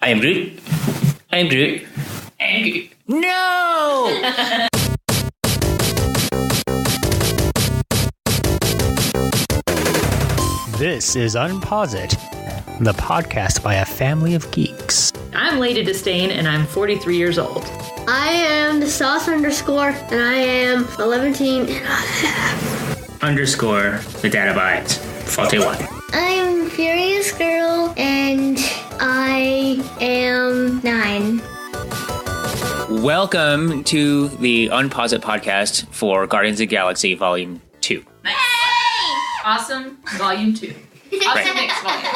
I am Groot. I am Groot. I am Groot. No! This is Unpause It, the podcast by a family of geeks. I'm Lady Disdain, and I'm 43 years old. I am the sauce underscore, and I am 11 Underscore the data bytes. 41. I'm Furious Girl, and I am 9. Welcome to the Unpause It podcast for Guardians of the Galaxy Volume 2. Awesome Volume 2. Awesome Mix Volume 2.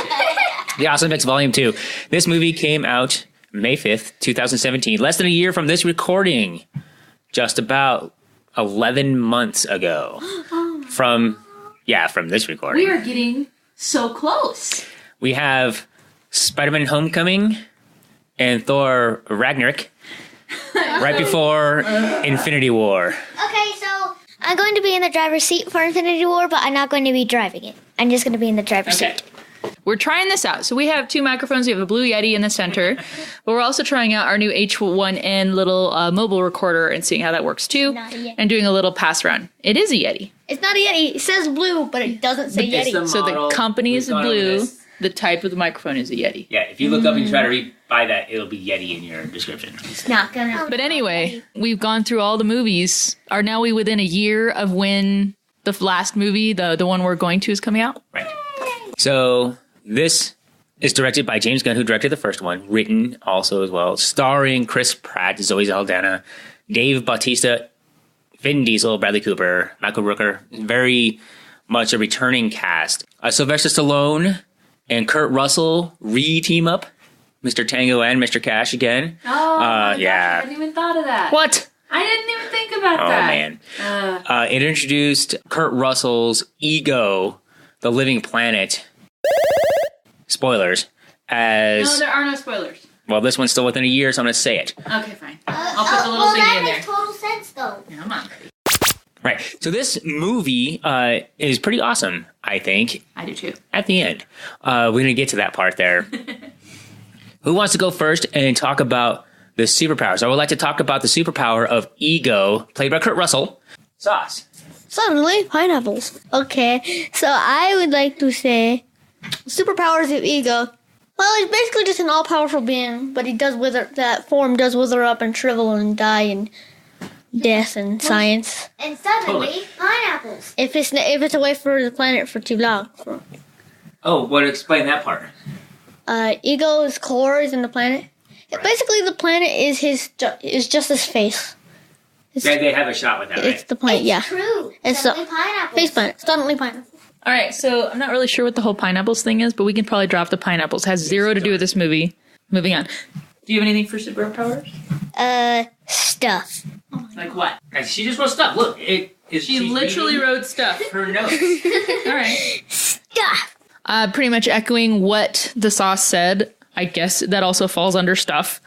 The Awesome Mix Volume 2. This movie came out May 5th, 2017. Less than a year from this recording. Just about 11 months ago. From this recording. We are getting so close. We have Spider-Man Homecoming and Thor Ragnarok right before Infinity War. Okay, so I'm going to be in the driver's seat for Infinity War, but I'm not going to be driving it. I'm just going to be in the driver's seat. We're trying this out. So we have two microphones. We have a Blue Yeti in the center, but we're also trying out our new H1N little mobile recorder and seeing how that works too, and doing a little pass around. It is a Yeti. It's not a Yeti. It says blue, but it doesn't say Yeti. So the company is blue. The type of the microphone is a Yeti. Yeah, if you look up and try to buy that, it'll be Yeti in your description. It's not going to. But anyway, we've gone through all the movies. Are now we within a year of when the last movie, the one we're going to, is coming out? Right. So this is directed by James Gunn, who directed the first one. Written also as well. Starring Chris Pratt, Zoe Saldana, Dave Bautista, Vin Diesel, Bradley Cooper, Michael Rooker. Very much a returning cast. Sylvester Stallone and Kurt Russell re-team up. Mr. Tango and Mr. Cash again. Oh, my yeah. gosh, I hadn't even thought of that. What? I didn't even think about Oh, that. man. It introduced Kurt Russell's Ego, the Living Planet. Spoilers. No, there are no spoilers. Well, this one's still within a year, so I'm going to say it. Okay, fine. I'll put the little thingy in there. That makes total sense, though. Come on. Right. So this movie is pretty awesome, I think, I do too. at the end. We're going to get to that part there. Who wants to go first and talk about the superpowers? I would like to talk about the superpower of Ego, played by Kurt Russell. Sauce. Suddenly, pineapples. Okay, so I would like to say superpowers of Ego. Well, he's basically just an all-powerful being, but he does wither. That form does wither up and shrivel and die and death and science. And suddenly, Totally. pineapples. If it's away from the planet for too long. Oh, well, explain that part. Ego's core is in the planet. Right. Basically, the planet is just his face. They have a shot with that, It's right? the planet, yeah. True. It's Suddenly, the pineapples. face planet. Suddenly pineapple. All right, so I'm not really sure what the whole pineapples thing is, but we can probably drop the pineapples. Has zero to do with this movie. Moving on. Do you have anything for superpowers? Stuff. Like what? And she just wrote stuff. Look, She literally wrote stuff. her notes. All right. Stuff. Pretty much echoing what the sauce said. I guess that also falls under stuff.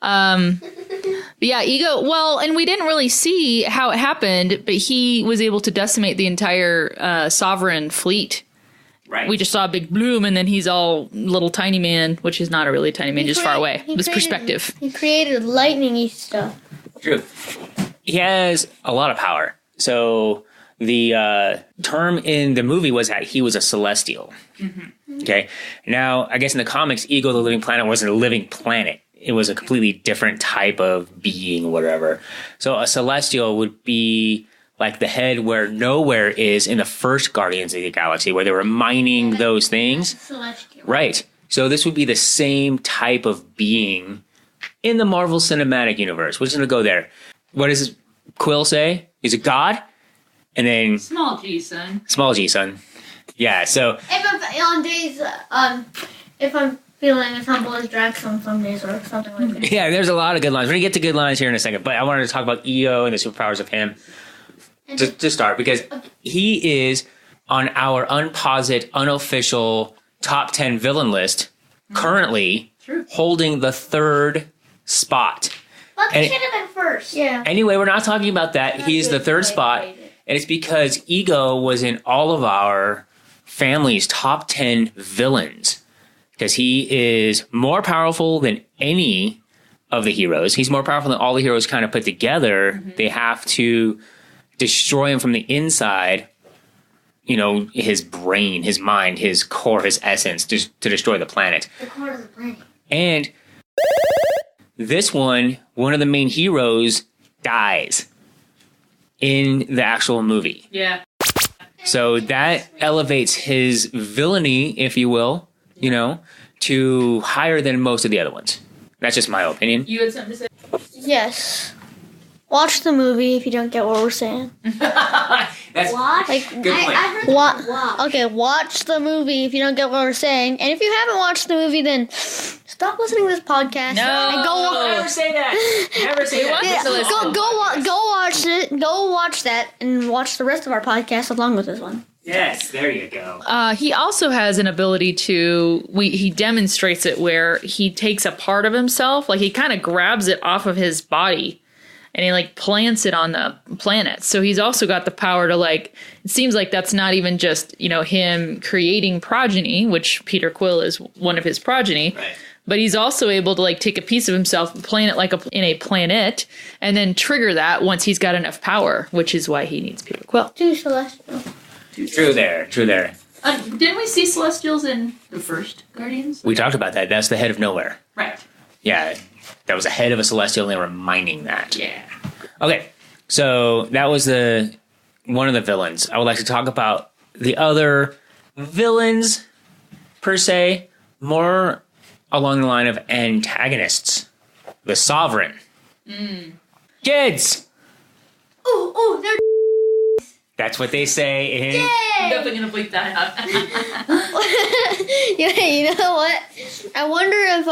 But yeah, Ego. Well, and we didn't really see how it happened, but he was able to decimate the entire Sovereign fleet. Right. We just saw a big bloom, and then he's all little tiny man, which is not a really tiny man, just far away. It was perspective. He created lightning-y stuff. True. He has a lot of power. So the term in the movie was that he was a celestial. Mm-hmm. Okay. Now, I guess in the comics, Ego, the Living Planet, wasn't a living planet. It was a completely different type of being or whatever. So a celestial would be like the head where Nowhere is in the first Guardians of the Galaxy, where they were mining those things. Celestial. Right. So this would be the same type of being in the Marvel Cinematic Universe. We're just going to go there. What does Quill say? He's a god? And then Small G, son. small g, son. Yeah, so If I'm on days, if I'm feeling as humble as Drax on some days or something like that. yeah, there's a lot of good lines. We're going to get to good lines here in a second, but I wanted to talk about Ego and the superpowers of him to start, because he is on our Unpause, unofficial top 10 villain list, currently holding the third spot. But And they should have been first. Yeah. Anyway, we're not talking about that. He's the third spot, and it's because Ego was in all of our family's top 10 villains. because he is more powerful than any of the heroes. He's more powerful than all the heroes kind of put together. They have to destroy him from the inside, you know, his brain, his mind, his core, his essence, to destroy the planet. The core of the planet. And this one of the main heroes dies in the actual movie. Yeah. So that elevates his villainy, if you will, you know, to higher than most of the other ones. That's just my opinion. You had something to say? Yes. Watch the movie if you don't get what we're saying. That's Watch. Like, good point. I heard Wa- watch. Okay, watch the movie if you don't get what we're saying. And if you haven't watched the movie, then stop listening to this podcast. No. And go Never say that. Never say that. Yeah, to listen. go watch it. Go watch that and watch the rest of our podcast along with this one. Yes, there you go. He also has an ability to, he demonstrates it where he takes a part of himself, like he kind of grabs it off of his body and he like plants it on the planet. So he's also got the power to like, it seems like that's not even just, you know, him creating progeny, which Peter Quill is one of his progeny. Right. But he's also able to like take a piece of himself and plant it like in a planet and then trigger that once he's got enough power, which is why he needs Peter Quill. Do Celestial. True there. Didn't we see Celestials in the first Guardians? We talked about that. That's the head of nowhere. Right. Yeah, that was a head of a celestial, and they were mining that. Yeah. Okay, so that was one of the villains. I would like to talk about the other villains, per se, more along the line of antagonists. The Sovereign. Kids! Ooh, they're That's what they say in... I'm definitely gonna bleep that out. Yeah, you know what? I wonder if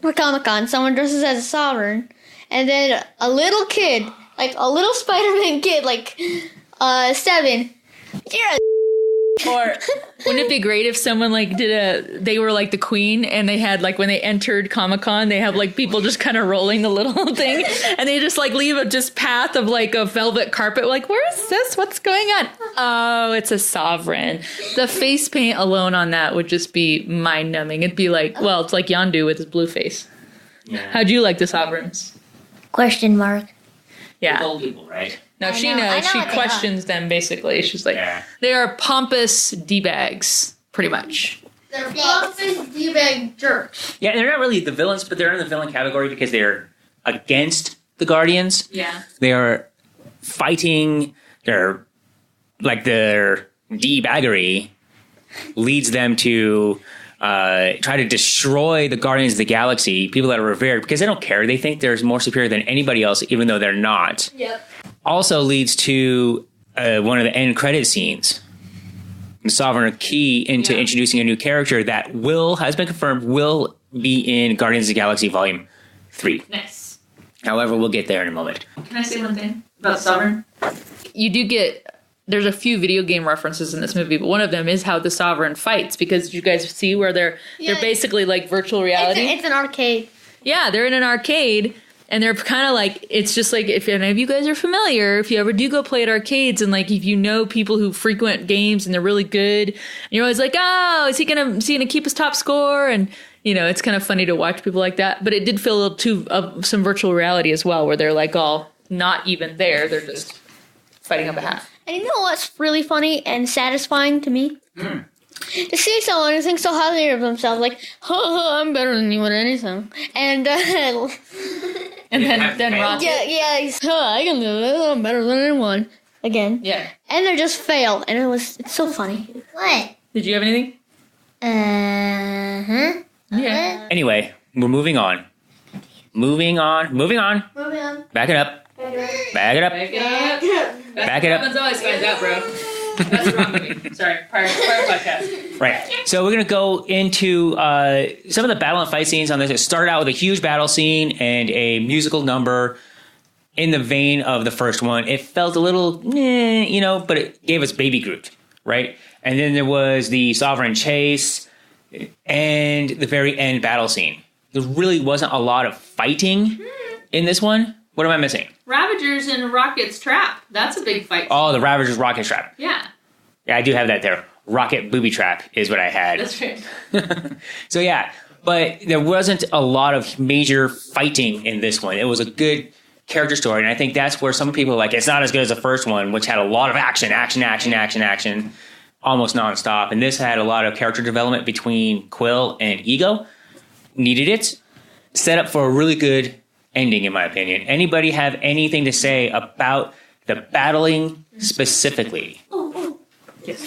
for Comic-Con someone dresses as a Sovereign, and then a little kid, like a little Spider-Man kid, like 7. You're a Or wouldn't it be great if someone like they were like the queen and they had like when they entered Comic-Con, they have like people just kind of rolling the little thing and they just like leave a just path of like a velvet carpet. Like, where is this? What's going on? Oh, it's a Sovereign. The face paint alone on that would just be mind numbing. It'd be like, well, it's like Yondu with his blue face. Yeah. How'd you like the Sovereigns? question mark. Yeah. Old people, right? No, I she know knows. She what they questions them basically. She's like, Yeah. they are pompous D-bags, pretty much. They're pompous D-bag jerks. Yeah, they're not really the villains, but they're in the villain category because they're against the Guardians. Yeah. They are fighting. Their D-baggery leads them to try to destroy the Guardians of the Galaxy, people that are revered, because they don't care. They think they're more superior than anybody else, even though they're not. Yep. Also leads to one of the end credit scenes. The Sovereign key into introducing a new character that has been confirmed, will be in Guardians of the Galaxy Volume 3. Nice. However, we'll get there in a moment. Can I say one thing about Sovereign? You do there's a few video game references in this movie, but one of them is how the Sovereign fights, because you guys see where they're basically like virtual reality. It's an arcade. Yeah, they're in an arcade, and they're kind of like, it's just like, if any of you guys are familiar, if you ever do go play at arcades, and like if you know people who frequent games and they're really good, and you're always like, oh, is he gonna keep his top score? And you know, it's kind of funny to watch people like that. But it did feel a little too of some virtual reality as well, where they're like all not even there, they're just fighting on behalf. And you know what's really funny and satisfying to me? To see someone who thinks so highly of themselves, like, I'm better than you at anything. And, And then Rocket. yeah, I can do it. I'm better than anyone. Again. Yeah. And they just fail. And it's so funny. What? Did you have anything? Yeah. Anyway, we're moving on. Moving on. Moving on. Back it up. Back it up. Back it up. Happens always finds out, bro. That's the wrong movie. Sorry, prior podcast. Right. So we're going to go into some of the battle and fight scenes on this. It started out with a huge battle scene and a musical number in the vein of the first one. It felt a little, but it gave us Baby Groot, right? And then there was the Sovereign chase and the very end battle scene. There really wasn't a lot of fighting in this one. What am I missing? Ravagers in Rocket's trap. That's a big fight. Oh, the Ravagers rocket trap. Yeah. Yeah, I do have that there. rocket booby trap is what I had. That's true. So yeah, but there wasn't a lot of major fighting in this one. It was a good character story, and I think that's where some people are like, it's not as good as the first one, which had a lot of action, almost nonstop. And this had a lot of character development between Quill and Ego. Needed it. Set up for a really good ending, in my opinion. Anybody have anything to say about the battling specifically?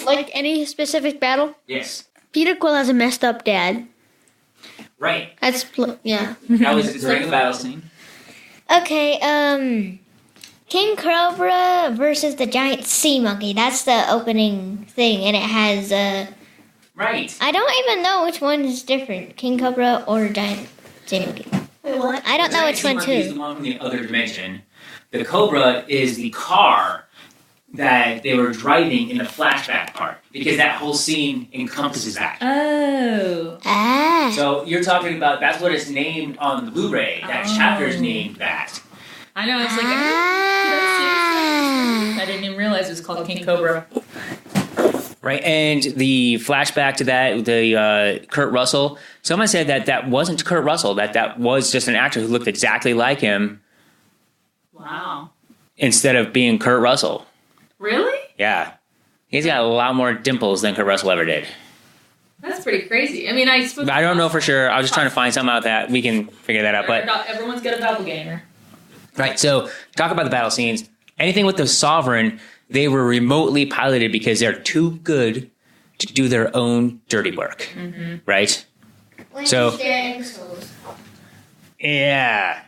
Like any specific battle? Yes. Peter Quill has a messed up dad. Right. Yeah. That was during the battle scene. Okay, King Cobra versus the giant sea monkey. That's the opening thing, and it has, Right. I don't even know which one is different, King Cobra or giant sea monkey. I don't know which one, Is too. the one from the other dimension. The Cobra is the car that they were driving in the flashback part, because that whole scene encompasses that. Oh. Ah. So you're talking about, that's what it's named on the Blu-ray. That chapter is named that. I know. It's like Ah. I didn't even realize it was called King Cobra. Right, and the flashback to that, the Kurt Russell, someone said that wasn't Kurt Russell, that was just an actor who looked exactly like him Wow. instead of being Kurt Russell. Really? Yeah. He's got a lot more dimples than Kurt Russell ever did. That's pretty crazy. I mean, I suppose But I don't know for sure. I was just trying to find something out that we can figure that out. But everyone's got a doppelganger. right, so talk about the battle scenes. Anything with the Sovereign, they were remotely piloted because they're too good to do their own dirty work. Right? So, yeah.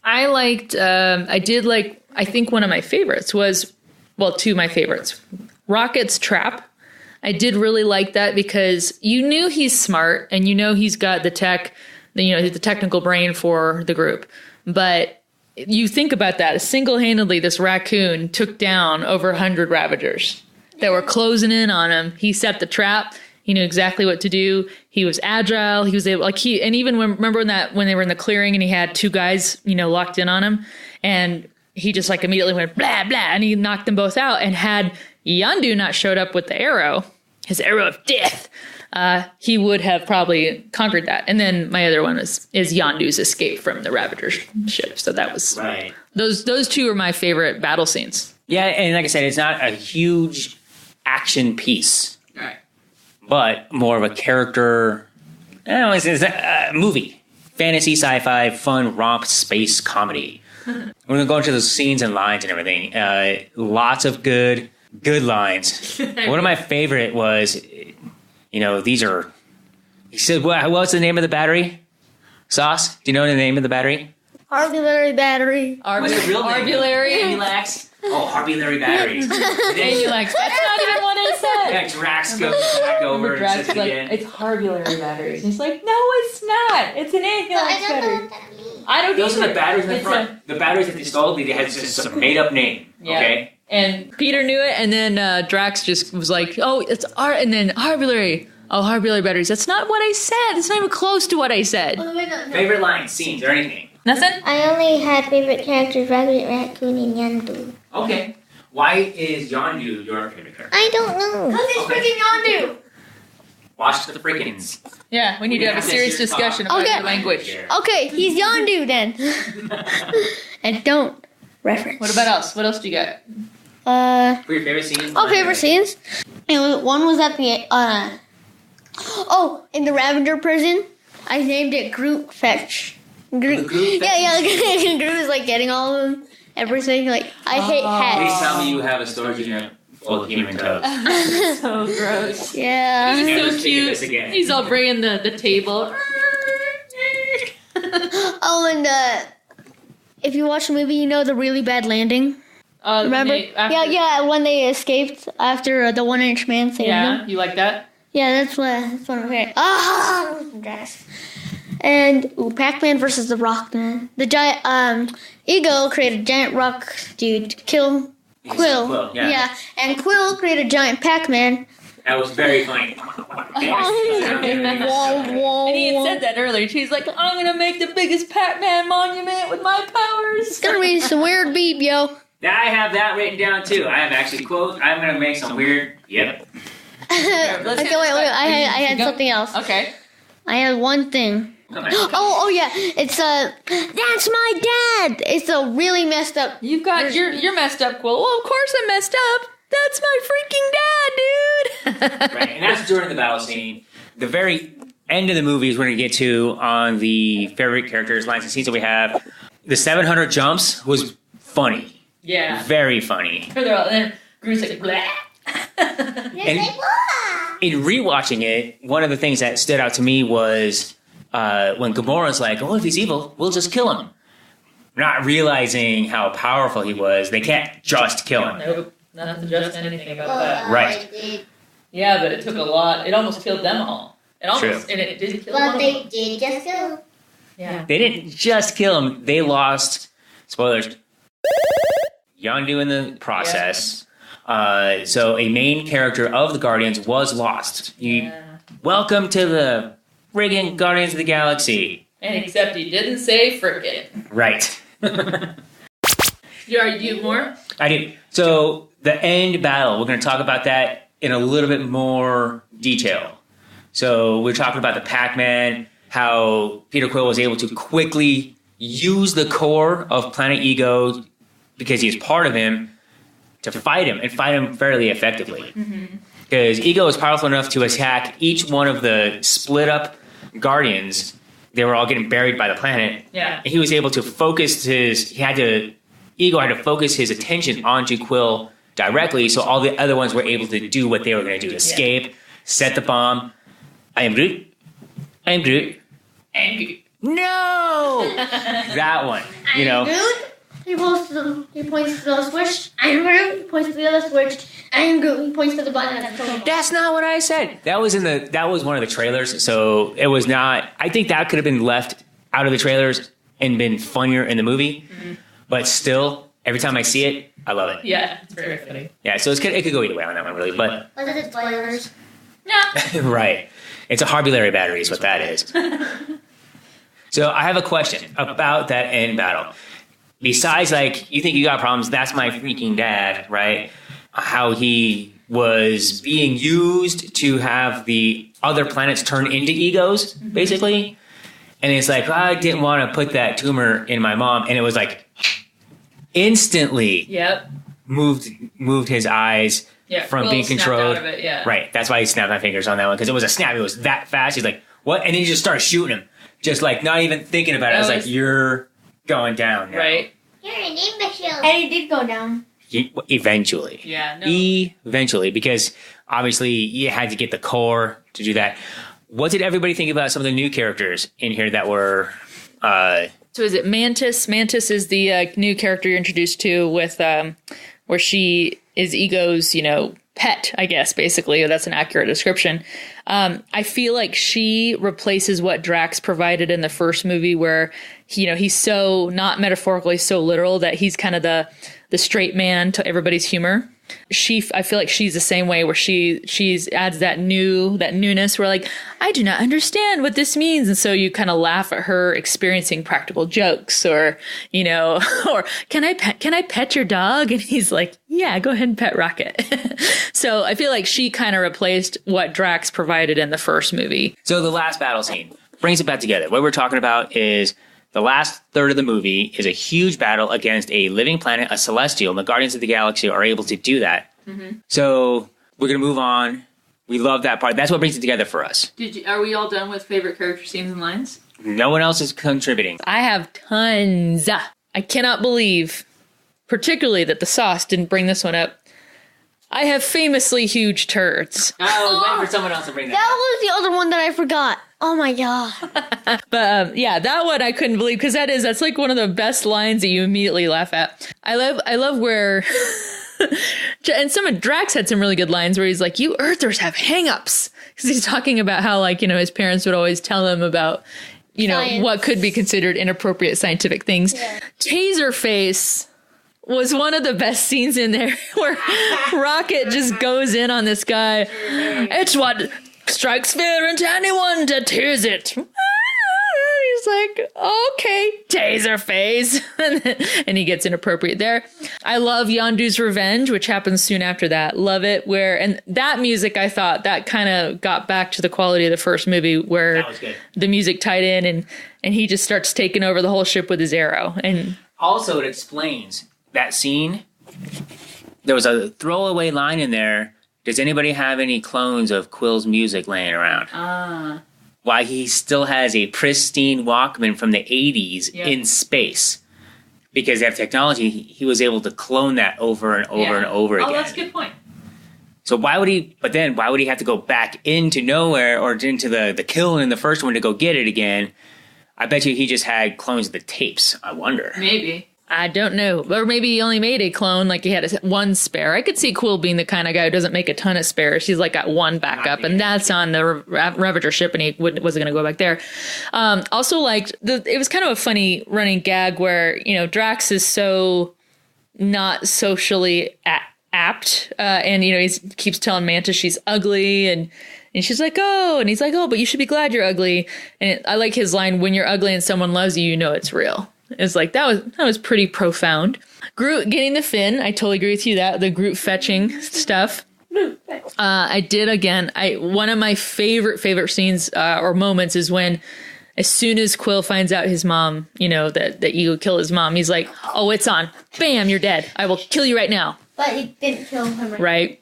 I liked. I did like. I think one of my favorites was, well, two of my favorites. Rocket's trap. I did really like that because you knew he's smart and you know he's got the tech, the technical brain for the group. But you think about that, single-handedly, this raccoon took down over 100 Ravagers that were closing in on him. He set the trap. He knew exactly what to do. He was agile. He was able, and even remember when they were in the clearing and he had two guys, locked in on him, and he just immediately went blah blah, and he knocked them both out. And had Yondu not showed up with the arrow, his arrow of death, he would have probably conquered that. And then my other one is Yondu's escape from the Ravager ship. So that was Right. those two are my favorite battle scenes. Yeah, and like I said, it's not a huge action piece, All right. but more of a character. It's a movie, fantasy, sci-fi, fun romp, space comedy. We're gonna go into those scenes and lines and everything. Lots of good lines. One of my favorite was, these are. He said, "What's the name of the battery?" Sauce. Do you know the name of the battery? Arbulary battery. What's the real name? Arbulary. Ambulax. Oh, Arbulary batteries. Ambulax. That's not even what I said. Yeah, Drax goes back over and says it again. It's Harbulary batteries. He's like, no, it's not. It's an ambulance battery. I don't Those either. are the batteries in the It's front. The batteries that they stole, they had just some made-up name. Yeah. Okay. And Peter knew it, and then Drax just was like, oh, it's and then Harbulary. Oh, Harbulary batteries. That's not what I said. It's not even close to what I said. Favorite lines, scenes, or anything. Nothing? I only had favorite characters, Rabbit, Raccoon, and Yandu. Okay. Why is Yondu your favorite character? I don't know. He's freaking Yondu. Watch the Frickins. Yeah, we need to have a serious discussion about Okay. your language. Okay, he's Yondu then. And don't reference. What about else? What else do you got? For your favorite scenes? Oh, favorite scenes? One was at the in the Ravager prison. I named it Groot Fetch. Groot. Groot Yeah. Groot is getting all of them. Everything. I hate Please hats. tell me you have a storage unit full of human toes. So gross. Yeah. He's Never so speak of this cute. again. He's all bringing the table. Oh, and if you watch the movie, you know the really bad landing. Remember? Yeah. When they escaped after the 1-inch man saved them. Yeah, you like that? Yeah, that's one of my favorite. Ah, yes. And Pac-Man versus the Rockman. The giant Ego created a giant rock dude to kill Quill. Quill, yeah. And Quill created a giant Pac-Man. That was very funny. And he had said that earlier. She's like, I'm gonna make the biggest Pac-Man monument with my powers. It's gonna be some weird beep, yo. I have that written down too. I have actually quotes. I'm gonna make some weird. Yep. Okay, wait. I had something else. Okay. I had one thing. Oh yeah. It's that's my dad. It's a really messed up. You've got you're messed up, Quill. Well, of course I'm messed up. That's my freaking dad, dude. Right, and that's during the battle scene. The very end of the movie is we're going to get to on the favorite characters, lines, and scenes that we have. The 700 jumps was funny. Yeah. Very funny. And then Groot's like, blah. And in rewatching it, one of the things that stood out to me was when Gamora's like, "Oh, if he's evil, we'll just kill him." Not realizing how powerful he was, they can't just kill him. Nope. Not to just anything about that. Right. Yeah, but it took a lot. It almost killed them all. It almost, True. and it did kill But them. they did just kill. Yeah. They didn't just kill him; they lost. Spoilers. Yondu in the process. So a main character of the Guardians was lost. Welcome to the friggin' Guardians of the Galaxy. And except he didn't say frickin'. Right. You already do more? I do. So the end battle, we're going to talk about that in a little bit more detail. So we're talking about the Pac-Man, how Peter Quill was able to quickly use the core of Planet Ego because he's part of him to fight him and fight him fairly effectively. Because Ego is powerful enough to attack each one of the split up Guardians. They were all getting buried by the planet. Yeah. And he was able to focus Ego had to focus his attention onto Quill directly, so all the other ones were able to do what they were going to do: escape, set the bomb. I am Groot. I am Groot. And No, that one. You know, Groot. He points to the switch. I am Groot. He points to the other switch. I am Groot. He points to the button. that's not what I said. That was one of the trailers, so it was not. I think that could have been left out of the trailers and been funnier in the movie. But still, every time I see it, I love it. yeah, it's very funny. Yeah, so it could go either way on that one, really. But Was it spoilers? Yeah. right, it's a Harbulary battery is what that is. So I have a question about that end battle. Besides, like, you think you got problems, that's my freaking dad, right? How he was being used to have the other planets turn into egos, basically. And it's like, I didn't want to put that tumor in my mom. And it was like, instantly Yep. moved his eyes Yeah. from Quill being snapped controlled. out of it, yeah. Right. That's why he snapped my fingers on that one, because it was a snap. It was that fast. He's like, what? And then he just started shooting him. Just like not even thinking about it. I was like, you're going down now. Right. You're an imbecile. And he did go down. Eventually. Yeah. No. Eventually, because obviously you had to get the core to do that. What did everybody think about some of the new characters in here that were... So is it Mantis? Mantis is the new character you're introduced to with where she is Ego's, pet, I guess, basically. That's an accurate description. I feel like she replaces what Drax provided in the first movie where, he's so, not metaphorically, so literal that he's kind of the straight man to everybody's humor. I feel like she's the same way where she adds that newness where like, I do not understand what this means. And so you kind of laugh at her experiencing practical jokes or, or can I pet your dog? And he's like, yeah, go ahead and pet Rocket. So I feel like she kind of replaced what Drax provided in the first movie. So the last battle scene brings it back together. What we're talking about is the last third of the movie is a huge battle against a living planet, a celestial, and the Guardians of the Galaxy are able to do that. So we're going to move on. We love that part. That's what brings it together for us. Are we all done with favorite character scenes and lines? No one else is contributing. I have tons. I cannot believe, particularly that the sauce didn't bring this one up. I have famously huge turds. I was waiting for someone else to bring That was the other one that I forgot. Oh my god. But yeah, that one I couldn't believe because that's like one of the best lines that you immediately laugh at. I love where and some of Drax had some really good lines where he's like, "You Earthers have hang-ups," because he's talking about how his parents would always tell him about Science. what could be considered inappropriate scientific things. Yeah. Taserface was one of the best scenes in there where Rocket just goes in on this guy. It's what strikes fear into anyone that hears it. He's was like, okay, taser face. And he gets inappropriate there. I love Yondu's Revenge, which happens soon after that. Love it. And that music, I thought that kind of got back to the quality of the first movie where That was good. the music tied in and he just starts taking over the whole ship with his arrow. And Also, it explains that scene. There was a throwaway line in there. Does anybody have any clones of Quill's music laying around? Why he still has a pristine Walkman from the 80s in space. Because they have technology, he was able to clone that over and over and over again. Oh, that's a good point. So why would he have to go back into nowhere or into the kill in the first one to go get it again? I bet you he just had clones of the tapes. I wonder. Maybe. I don't know. Or maybe he only made a clone, like he had one spare. I could see Quill being the kind of guy who doesn't make a ton of spares. He's like got one backup, and that's on the Ravager ship, and he wasn't going to go back there. Also, it was kind of a funny running gag where, Drax is so not socially apt, and, he keeps telling Mantis she's ugly, and she's like, oh, and he's like, oh, but you should be glad you're ugly. And I like his line, when you're ugly and someone loves you, you know it's real. It's like, that was pretty profound. Groot getting the fin. I totally agree with you that the Groot fetching stuff. I did again. One of my favorite scenes or moments is when, as soon as Quill finds out his mom, that Ego killed his mom, he's like, oh, it's on. Bam, you're dead. I will kill you right now. But he didn't kill him. Right.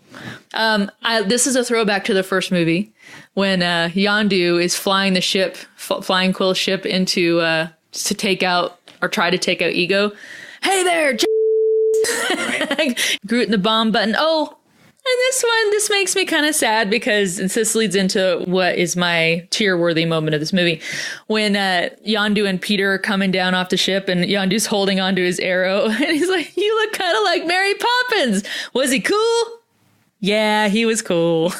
This is a throwback to the first movie when Yondu is flying the ship, flying Quill's ship into to take out or try to take out Ego. Hey there, right. Groot and the bomb button. Oh, and this makes me kind of sad because this leads into what is my tear-worthy moment of this movie. When Yondu and Peter are coming down off the ship and Yondu's holding onto his arrow and he's like, you look kind of like Mary Poppins. Was he cool? Yeah, he was cool.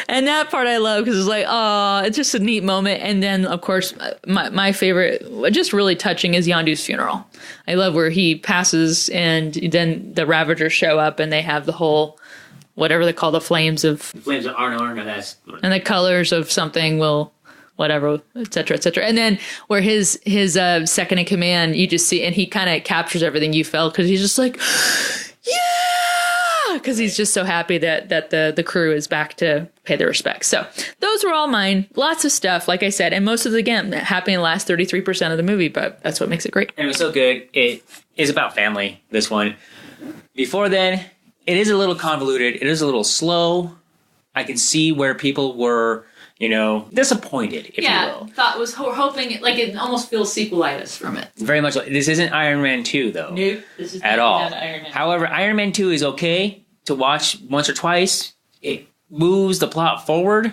And that part I love because it's like, oh, it's just a neat moment. And then, of course, my favorite, just really touching, is Yondu's funeral. I love where he passes and then the Ravagers show up and they have the whole, whatever they call the flames of Arn, that's... And the colors of something will... whatever, et cetera, et cetera. And then where his second in command, you just see, and he kind of captures everything you felt because he's just like, yeah, because he's just so happy that the crew is back to pay their respects. So those were all mine. Lots of stuff, like I said, and most of it, again, happening in the last 33% of the movie, but that's what makes it great. And it was so good. It is about family, this one. Before then, it is a little convoluted. It is a little slow. I can see where people were... disappointed, if you will. Was hoping, like, it almost feels sequelitis from it. Very much like, this isn't Iron Man 2, though. Nope. This is at all. Not Iron Man. However, Iron Man 2 is okay to watch once or twice. It moves the plot forward.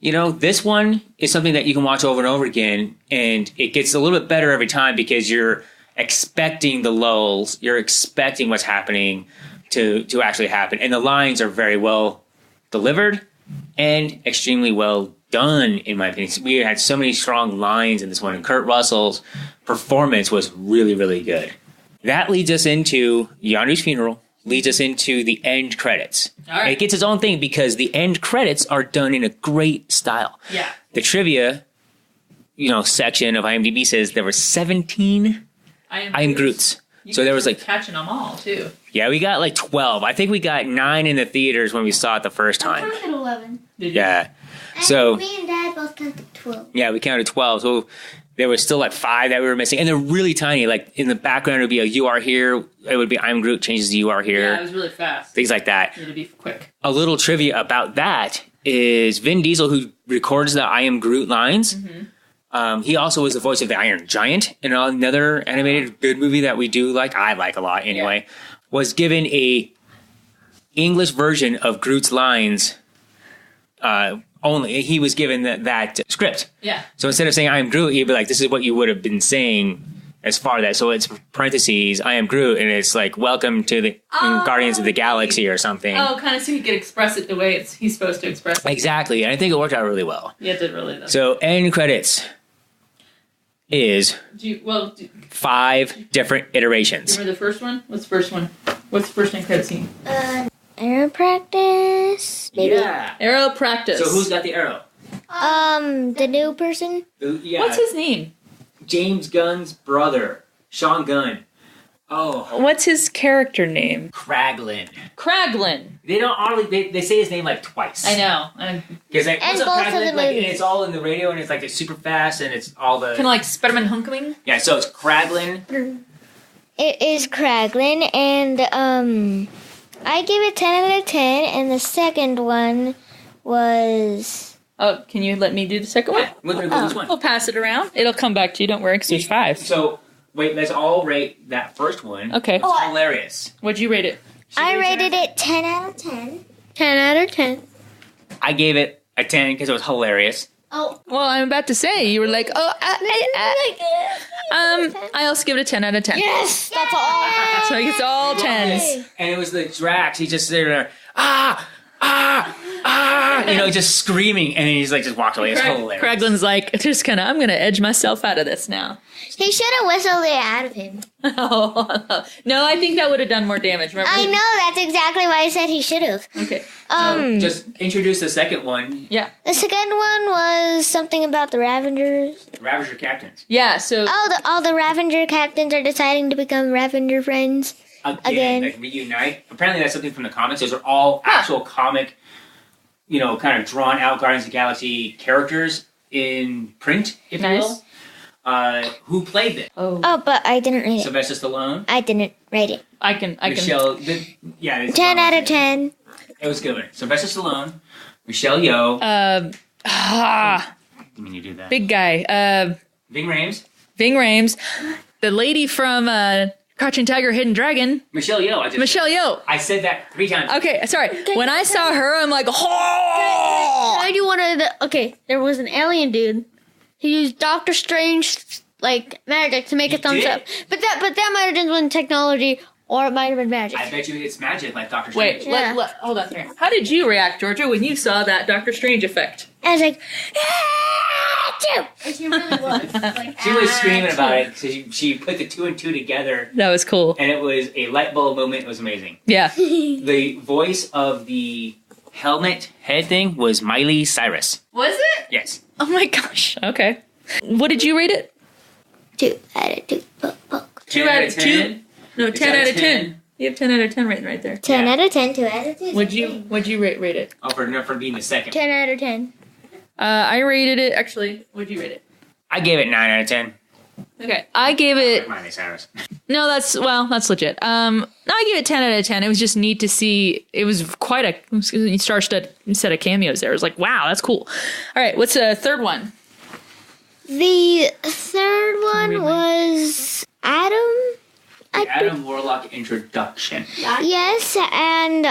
This one is something that you can watch over and over again, and it gets a little bit better every time because you're expecting the lulls, you're expecting what's happening to actually happen. And the lines are very well delivered and extremely well done, in my opinion. We had so many strong lines in this one, and Kurt Russell's performance was really, really good. That leads us into Yondu's funeral, leads us into the end credits. All right. It gets its own thing because the end credits are done in a great style. Yeah. The trivia, section of IMDb says there were 17 I Am Groots. So there was like catching them all too. Yeah, we got like 12. I think we got 9 in the theaters when we saw it the first time. I counted 11. Yeah. So me and Dad both counted 12. Yeah, we counted 12. So there was still like 5 that we were missing, and they're really tiny. Like in the background, it would be a "You Are Here." It would be "I'm Groot" changes to "You Are Here." Yeah, it was really fast. Things like that. It had to be quick. A little trivia about that is Vin Diesel, who records the "I Am Groot" lines. Mm-hmm. He also was the voice of the Iron Giant in another animated good movie that we do like. I like a lot anyway. Yeah. Was given a English version of Groot's lines. Only he was given that script. Yeah. So instead of saying "I am Groot," he'd be like, "This is what you would have been saying." As far as that, so it's parentheses, "I am Groot," and it's like "Welcome to the Guardians of the Galaxy" or something. Oh, kind of so he could express it the way he's supposed to express it. Exactly, and I think it worked out really well. Yeah, it did really. Though. So end credits is 5 different iterations. Remember the first one? What's the first one? What's the first end credit scene? Arrow practice? Maybe. Yeah. Arrow practice. So who's got the arrow? The new person? Yeah. What's his name? James Gunn's brother, Sean Gunn. Oh, What's his character name? Kraglin. Kraglin. They don't hardly. They say his name like twice. I know. Because like, And what's up, both of Kraglin? the Like, and movies. it's all in the radio, and it's like it's super fast, and it's all the Kind of like Spider-Man Homecoming. yeah. So it's Kraglin. It is Kraglin, and I give it 10 out of 10, and the second one was... Oh, can you let me do the second one? We're gonna go this one. I'll pass it around. It'll come back to you. Don't worry, because there's 5. So wait, let's all rate that first one. Okay. It's hilarious. What'd you rate it? I rated it 10 out of 10. 10 out of 10. I gave it a 10 because it was hilarious. Oh, Well, I'm about to say, you were like, oh, I also give it a 10 out of 10. Yes, that's all. So it's all 10s. And it was the Drax. He's just sitting there, just screaming, and he's like just walked away. It's hilarious. Kraglin's like, just kind of, I'm going to edge myself out of this now. He should have whistled it out of him. No, I think that would have done more damage. Remember? I know, that's exactly why I said he should have. Okay. Just introduce the second one, Yeah. The second one was something about the Ravengers. Ravager Captains. Yeah, so All the Ravenger captains are deciding to become Ravenger friends. Again. Like reunite. Apparently that's something from the comics. Those are all actual comic, kind of drawn out Guardians of the Galaxy characters in print, if you Nice. will. Who played it? Oh, but I didn't rate it. Sylvester Stallone. I didn't rate it. I can. Michelle. It's 10 out of 10. It was good. Sylvester Stallone. Michelle Yeoh. I mean, you do that. Big guy. Ving Rhames. Ving Rhames. The lady from Crouching Tiger, Hidden Dragon. Michelle Yeoh. Michelle Yeoh. I said that 3 times. Okay, sorry. When I saw her, I'm like, oh! I do one of the. Okay, there was an alien dude. He used Doctor Strange like magic to make a thumbs did? up. But that might have just been technology, or it might have been magic. I bet you it's magic like Doctor Wait, Strange. Yeah. hold on here. How did you react, Georgia, when you saw that Doctor Strange effect? I was like, She really was. Like, She was screaming about it. So she put the 2 and 2 together, That was cool. and it was a light bulb moment. It was amazing. Yeah. The voice of the helmet head thing was Miley Cyrus. Was it? Yes. Oh my gosh. Okay. What did you rate it? 2 out of 2. 2 out of 2. No, 10 out of 10. You have 10 out of 10 written right there. 10 Yeah. out of 10, 2 out of 2. What'd you rate it? Oh, for being the second. 10 out of 10. I rated it. Actually, what'd you rate it? I gave it 9 out of 10. Okay, I gave it. Miley Cyrus. No, that's legit. No, I gave it 10 out of 10. It was just neat to see. It was quite a star-studded set of cameos there. It was like, wow, that's cool. All right, what's the third one? The third one was Adam. Adam Warlock introduction. Yes, and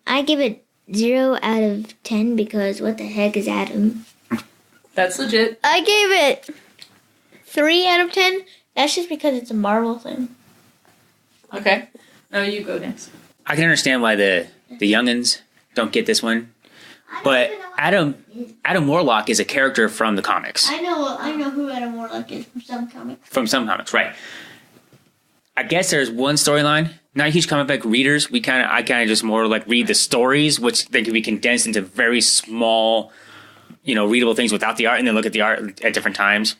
I give it 0 out of 10 because what the heck is Adam? That's legit. I gave it 3 out of 10. That's just because it's a Marvel thing. Okay. Oh, you go next. I can understand why the youngins don't get this one, but Adam Warlock is a character from the comics. I know who Adam Warlock is from some comics. From some comics, right? I guess there's one storyline. Not huge comic book readers. I kind of just more like read the stories, which they can be condensed into very small, readable things without the art, and then look at the art at different times.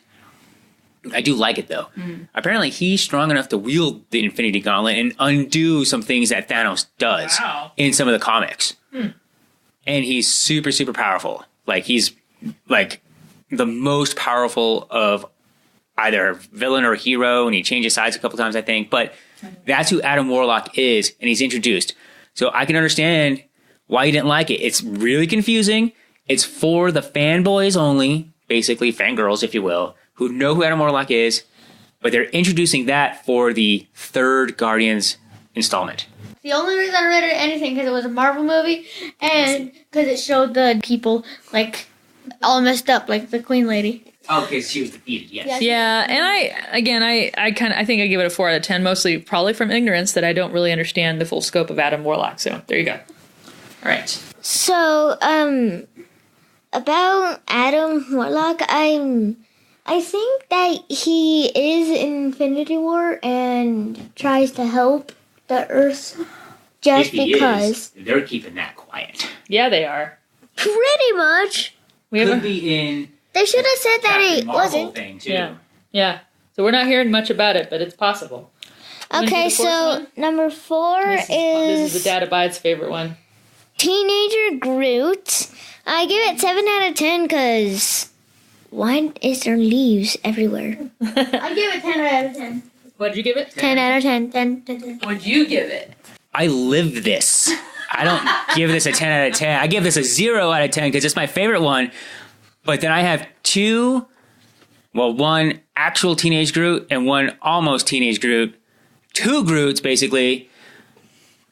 I do like it though. Apparently, he's strong enough to wield the Infinity Gauntlet and undo some things that Thanos does in some of the comics. And he's super, super powerful. Like he's like the most powerful of either villain or hero, and he changes sides a couple times, I think. But that's who Adam Warlock is, and he's introduced. So I can understand why you didn't like it. It's really confusing. It's for the fanboys only, basically fangirls, if you will, who know who Adam Warlock is, but they're introducing that for the third Guardians installment. The only reason I read it anything because it was a Marvel movie and because it showed the people like all messed up, like the Queen Lady. Oh, because she was defeated, yes. Yeah, and I think I give it a 4 out of 10, mostly probably from ignorance that I don't really understand the full scope of Adam Warlock. So there you go. All right. So, about Adam Warlock, I think that he is in Infinity War and tries to help the Earth just If he because. is, they're keeping that quiet. Yeah, they are. Pretty much. We have Could a, be in They should have said that Captain it Marvel wasn't. thing too. yeah, yeah. So we're not hearing much about it, but it's possible. Wanna do Okay, the fourth so one? number 4 This is is the Dad Abides favorite one. Teenager Groot. I give it 7 out of 10 because why is there leaves everywhere? I give it 10 out of 10. What'd you give it? 10 out of 10. 10, 10, 10. What'd you give it? I live this. I don't give this a 10 out of 10. I give this a 0 out of 10 because it's my favorite one. But then I have one actual teenage Groot and one almost teenage Groot. 2 Groots, basically.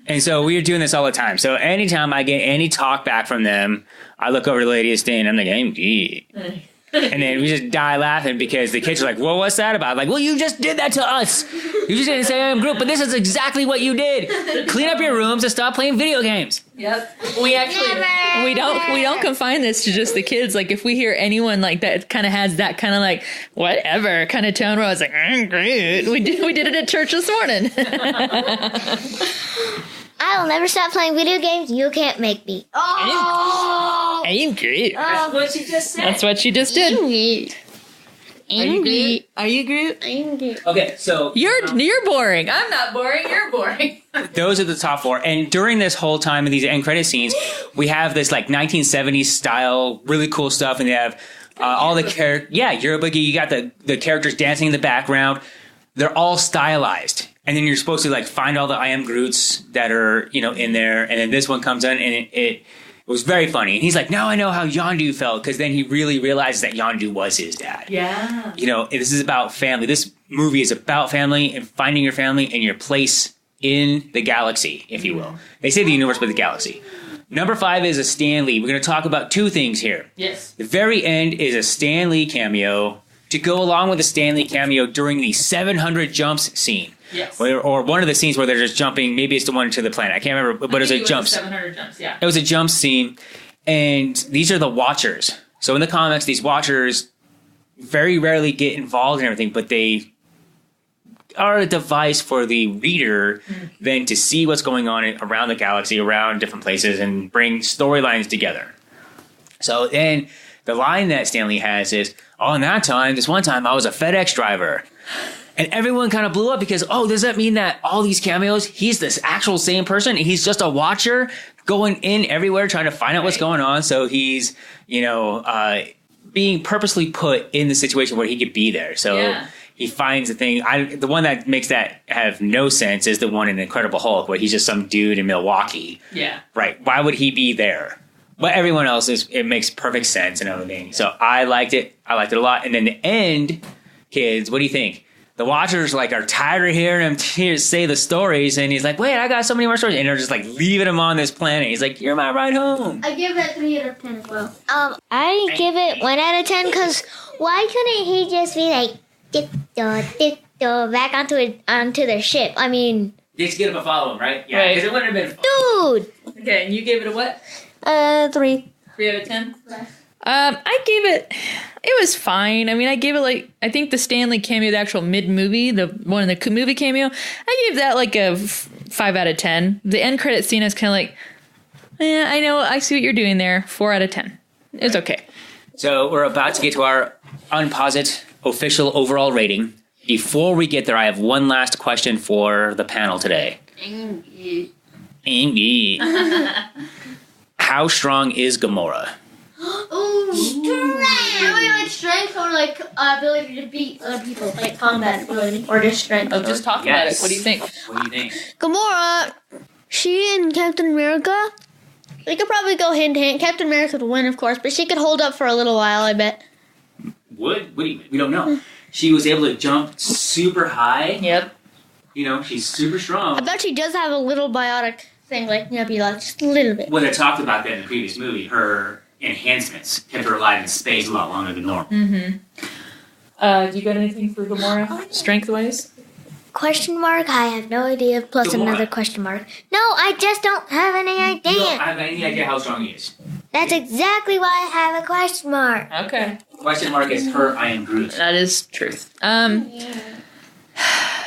And so we are doing this all the time. So anytime I get any talk back from them, I look over to Lady Estate and I'm like, AMG. And then we just die laughing because the kids are like, well, what's that about? Like, well, you just did that to us. You just didn't say I am Groot, but this is exactly what you did. Clean up your rooms and stop playing video games. Yep. We actually we don't confine this to just the kids. Like if we hear anyone like that kind of has that kind of like whatever kind of tone where I was like, I'm Groot. We did it at church this morning. I will never stop playing video games. You can't make me. Oh! I'm Groot. That's what she just said. That's what she just did. Are you Groot? Are you Groot? I'm Groot. Okay, so You're boring. I'm not boring. You're boring. those are the top 4. And during this whole time of these end credit scenes, we have this like 1970s style, really cool stuff. And they have all the characters. Yeah, Euroboogie. You got the characters dancing in the background. They're all stylized. And then you're supposed to like find all the I Am Groots that are, in there. And then this one comes in and it was very funny. And he's like, now I know how Yondu felt. Because then he really realizes that Yondu was his dad. Yeah. This is about family. This movie is about family and finding your family and your place in the galaxy, if you will. They say the universe, but the galaxy. Number 5 is a Stan Lee. We're going to talk about 2 things here. Yes. The very end is a Stan Lee cameo to go along with the Stan Lee cameo during the 700 jumps scene. Yes. Or one of the scenes where they're just jumping. Maybe it's the one to the planet. I can't remember, but it was a jump. 700 jumps. Yeah. It was a jump scene, and these are the Watchers. So in the comics, these Watchers very rarely get involved in everything, but they are a device for the reader then to see what's going on around the galaxy, around different places, and bring storylines together. So then the line that Stan Lee has is, in this one time, I was a FedEx driver. And everyone kind of blew up because, does that mean that all these cameos, he's this actual same person? And he's just a watcher going in everywhere trying to find out what's going on. So he's, being purposely put in the situation where he could be there. So he finds the thing. The one that makes that have no sense is the one in Incredible Hulk where he's just some dude in Milwaukee. Yeah. Right. Why would he be there? But everyone else, it makes perfect sense and everything. So I liked it. I liked it a lot. And then the end, kids, what do you think? The Watchers are tired of hearing him say the stories, and he's like, "Wait, I got so many more stories," and they're just leaving him on this planet. He's like, "You're my ride home." I give that 3 out of 10 as well. I give it 1 out of 10 because why couldn't he just be like, dip-do, back onto the ship? I mean, Just get him to follow him, right? Yeah, Right. because it wouldn't have been. dude. Okay, and you gave it a what? 3. 3 out of 10? I gave it was fine. I mean, I gave it I think the Stan Lee cameo, the actual mid-movie, the one in the movie cameo, I gave that a 5 out of 10. The end credit scene is kind of I know, I see what you're doing there. 4 out of 10. It's okay. So we're about to get to our Unposit official overall rating. Before we get there, I have one last question for the panel today. Angie. How strong is Gamora? Strength or ability to beat other people, like combat ability, or just strength. Oh, just talk about it. Yes. What do you think? What do you think? Gamora, she and Captain America, they could probably go hand to hand. Captain America would win, of course, but she could hold up for a little while, I bet. What do you mean? We don't know. She was able to jump super high. Yep. She's super I strong. bet she does have a little biotic thing, just a little bit. Well, they talked about that in the previous movie. Her enhancements kept her alive in space a lot longer than normal. Do you got anything for Gamora, strength-wise? Question mark? I have no idea. Plus Gamora. another question mark. No, I just don't have any You don't idea. have any idea how strong he is. That's exactly why I have a question mark. Okay. Question mark is her I Am Groot. That is truth.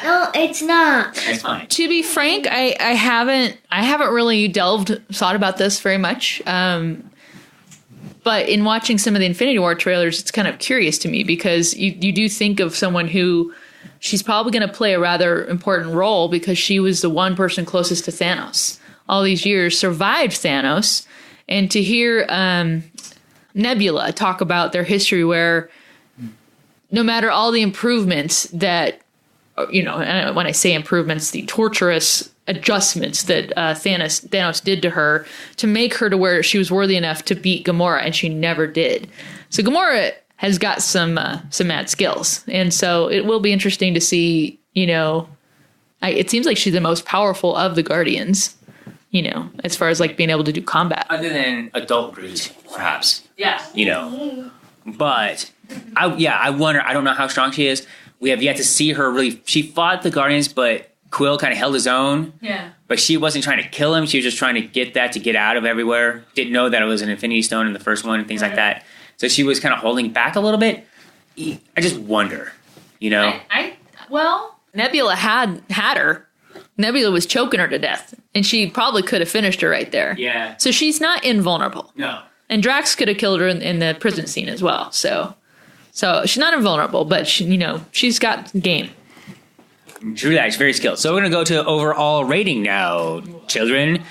No, it's not. That's fine. To be frank, I haven't really thought about this very much. But in watching some of the Infinity War trailers, it's kind of curious to me because you do think of someone who she's probably going to play a rather important role because she was the one person closest to Thanos all these years, survived Thanos, and to hear Nebula talk about their history where no matter all the improvements that, and when I say improvements, the torturous adjustments that Thanos did to her to make her to where she was worthy enough to beat Gamora, and she never did. So Gamora has got some mad skills, and so it will be interesting to see. It seems like she's the most powerful of the Guardians. As far as like being able to do combat, Other than adult Groot, perhaps. yeah. But I wonder. I don't know how strong she is. We have yet to see her really. She fought the Guardians, but Quill kind of held his own. Yeah. But she wasn't trying to kill him. She was just trying to get that to get out of everywhere. Didn't know that it was an Infinity Stone in the first one and things like that. So she was kind of holding back a little bit. I just wonder, Well, Nebula had her. Nebula was choking her to death, and she probably could have finished her right there. Yeah. So she's not invulnerable. No. And Drax could have killed her in the prison scene as well. So she's not invulnerable, but she's got game. True that. She's very skilled. So we're going to go to overall rating now, children.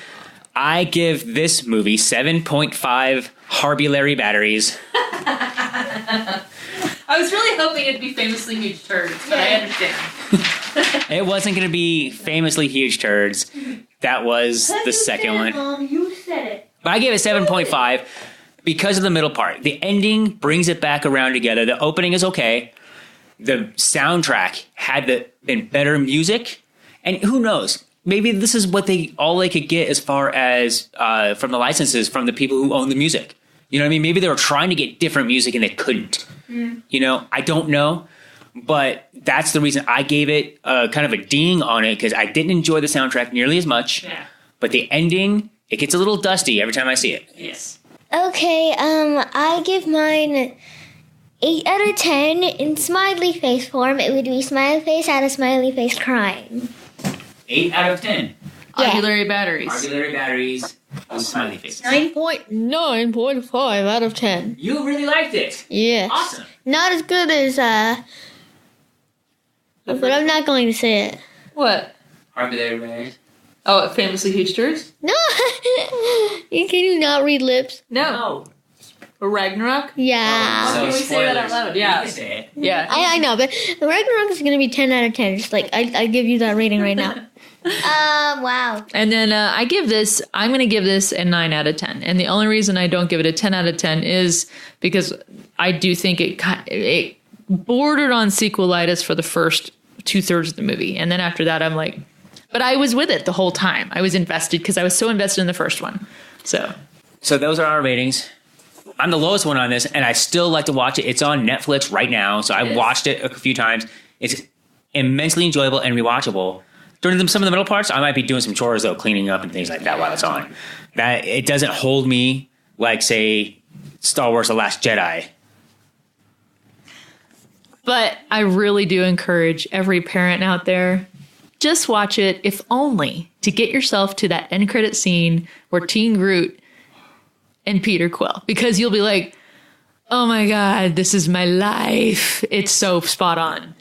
I give this movie 7.5 Harbulary batteries. I was really hoping it'd be famously huge turds, but I understand. It wasn't going to be famously huge turds. That was the second one. Mom, you said it. But I gave it 7.5 because of the middle part. The ending brings it back around together. The opening is okay. The soundtrack had been better music. And who knows? Maybe this is what all they could get as far as from the licenses from the people who own the music. You know what I mean? Maybe they were trying to get different music and they couldn't. I don't know. But that's the reason I gave it kind of a ding on it, because I didn't enjoy the soundtrack nearly as much. Yeah. But the ending, it gets a little dusty every time I see it. Yes. Okay, I give mine 8 out of 10 in smiley face form. It would be smiley face out of smiley face crying. 8 out of 10. Yeah. Artillery batteries. Artillery batteries with smiley faces. 9.5 out of 10. You really liked it. Yes. Awesome. Not as good as, but I'm not going to say it. What? Artillery batteries. Oh, famously huge turds? No! Can you not read lips? No. Or Ragnarok? Yeah. Can we say that out loud? Yeah. You can say it. Yeah. I know, but the Ragnarok is going to be 10 out of 10. Just like, I give you that rating right now. Wow. And then I'm going to give this a 9 out of 10. And the only reason I don't give it a 10 out of 10 is because I do think it bordered on sequelitis for the first 2/3 of the movie. And then after that, I'm like, but I was with it the whole time. I was invested because I was so invested in the first one. So those are our ratings. I'm the lowest one on this, and I still like to watch it. It's on Netflix right now, so I watched it a few times. It's immensely enjoyable and rewatchable. During some of the middle parts, I might be doing some chores, though, cleaning up and things like that while it's on. That it doesn't hold me like, say, Star Wars The Last Jedi. But I really do encourage every parent out there, just watch it, if only to get yourself to that end credit scene where Teen Groot and Peter Quill, because you'll be like, oh my God, this is my life. It's so spot on.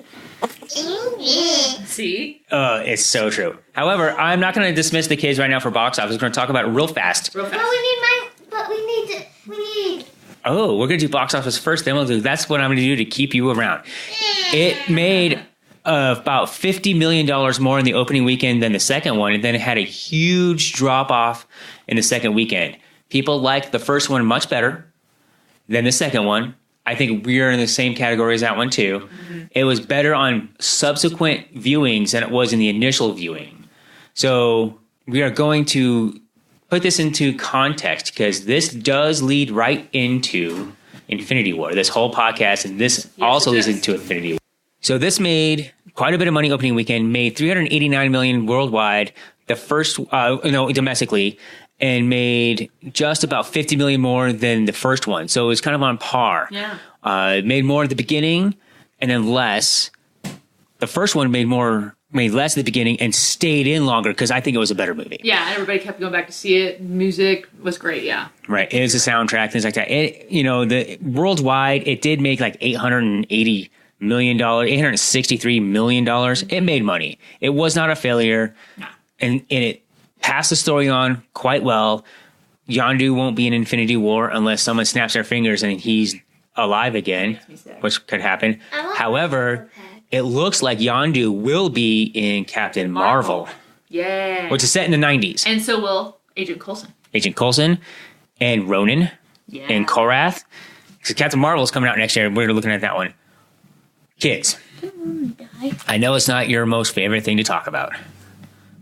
See? It's so true. However, I'm not going to dismiss the kids right now for box office. We're going to talk about it real fast. But we need. Oh, we're going to do box office first, then we'll do. That's what I'm going to do to keep you around. It made about $50 million more in the opening weekend than the second one, and then it had a huge drop off in the second weekend. People liked the first one much better than the second one. I think we're in the same category as that one too. Mm-hmm. It was better on subsequent viewings than it was in the initial viewing. So we are going to put this into context because this does lead right into Infinity War, this whole podcast, and this also leads into Infinity War. So this made quite a bit of money opening weekend, made $389 million worldwide, the first, domestically, and made just about $50 million more than the first one. So it was kind of on par. Yeah. It made more at the beginning and then less. The first one made more made less at the beginning and stayed in longer because I think it was a better movie. Yeah, everybody kept going back to see it. Music was great, yeah. Right. It was a soundtrack, things like that. It, the worldwide, it did make like $863 million. It made money. It was not a failure. No. And it passed the story on quite well. Yondu won't be in Infinity War unless someone snaps their fingers and he's alive again, which could happen. However, it looks like Yondu will be in Captain Marvel, Yeah. which is set in the 90s. And so will Agent Coulson. Agent Coulson and Ronan and Korath. So Captain Marvel is coming out next year. We're looking at that one. Kids, I know it's not your most favorite thing to talk about,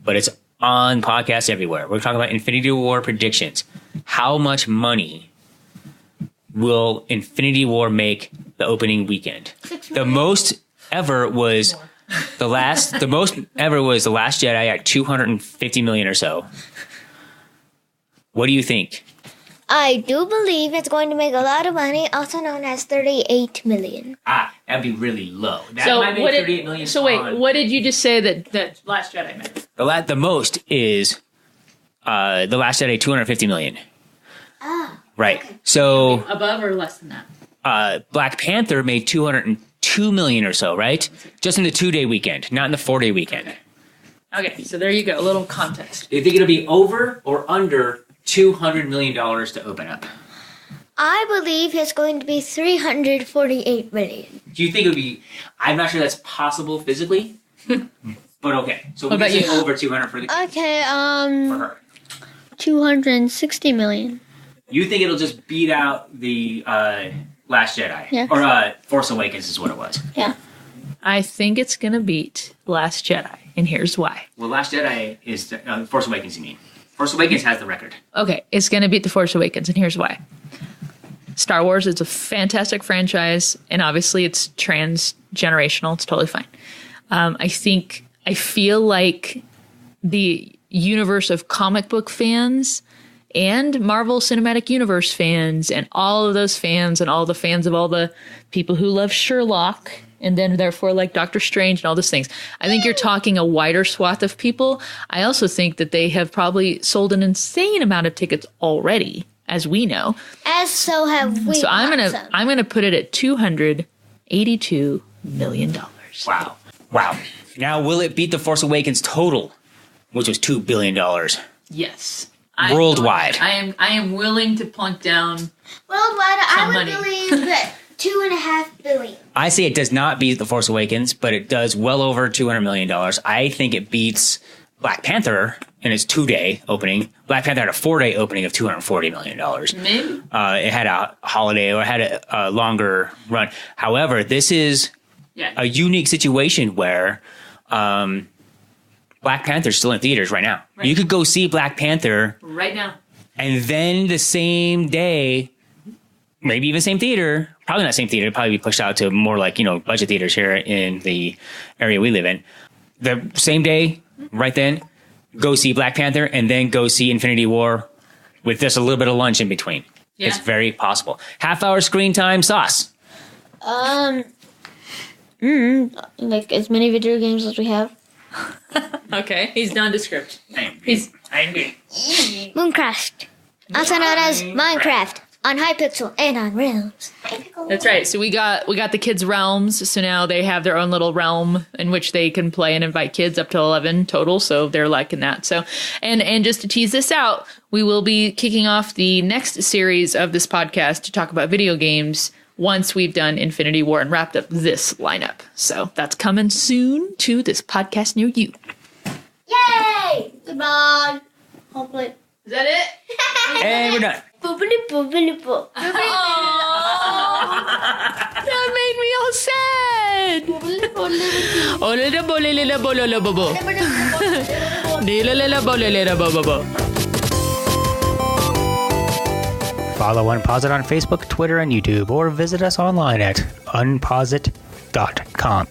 but it's on podcasts everywhere. We're talking about Infinity War predictions. How much money will Infinity War make the opening weekend? The most ever was the Last Jedi at 250 million or so. What do you think? I do believe it's going to make a lot of money, also known as 38 million. That'd be really low. That So might make what 38 million. what did you just say that Last Jedi meant? The most is the Last Jedi 250 million. Right. So Above or less than that? Black Panther made 202 million or so, right? Just in the 2-day weekend, not in the 4-day weekend. Okay, so there you go. A little context. Do you think it'll be over or under $200 million to open up? I believe it's going to be 348 million. Do you think it would be? I'm not sure that's possible physically, but okay. So What we about can say you? over 200 for the Okay, for her. 260 million. You think it'll just beat out the Last Jedi? Yes. Or Force Awakens is what it was. Yeah. I think it's going to beat Last Jedi, and here's why. Well, Last Jedi is Force Awakens. You mean? Force Awakens has the record. Okay, it's going to beat The Force Awakens, and here's why. Star Wars is a fantastic franchise, and obviously it's trans-generational. It's totally fine. I feel like the universe of comic book fans and Marvel Cinematic Universe fans and all of those fans and all the fans of all the people who love Sherlock and then therefore like Doctor Strange and all those things. I think you're talking a wider swath of people. I also think that they have probably sold an insane amount of tickets already, as we know. As so have we. So I'm gonna put it at $282 million. Wow. Now, will it beat the Force Awakens total, which was $2 billion? Yes. Worldwide. I am willing to plunk down. Worldwide, I would money. believe that 2.5 billion. I say it does not beat the Force Awakens, but it does well over $200 million. I think it beats Black Panther in its 2-day opening. Black Panther had a 4-day opening of $240 million. Maybe. It had a holiday or had a longer run. However, this is a unique situation where Black Panther's still in theaters right now. Right. You could go see Black Panther Right now. and then the same day, maybe even same theater, probably not same theater, probably be pushed out to more like, budget theaters here in the area we live in. The same day, right then, go see Black Panther and then go see Infinity War with just a little bit of lunch in between. Yeah. It's very possible. Half-hour screen time, Sauce. Like as many video games as we have. Okay, he's nondescript. Mooncraft, also known as Minecraft, on Hypixel and on Realms. That's right. So we got the kids' realms. So now they have their own little realm in which they can play and invite kids up to 11 total. So they're liking that. So and just to tease this out, we will be kicking off the next series of this podcast to talk about video games once we've done Infinity War and wrapped up this lineup. So that's coming soon to this podcast near you. Yay! Goodbye. Hopefully. Is that it? And we're done. Boobity boobity boo. That made me all sad. Follow Unpause It on Facebook, Twitter, and YouTube, or visit us online at unpauseit.com.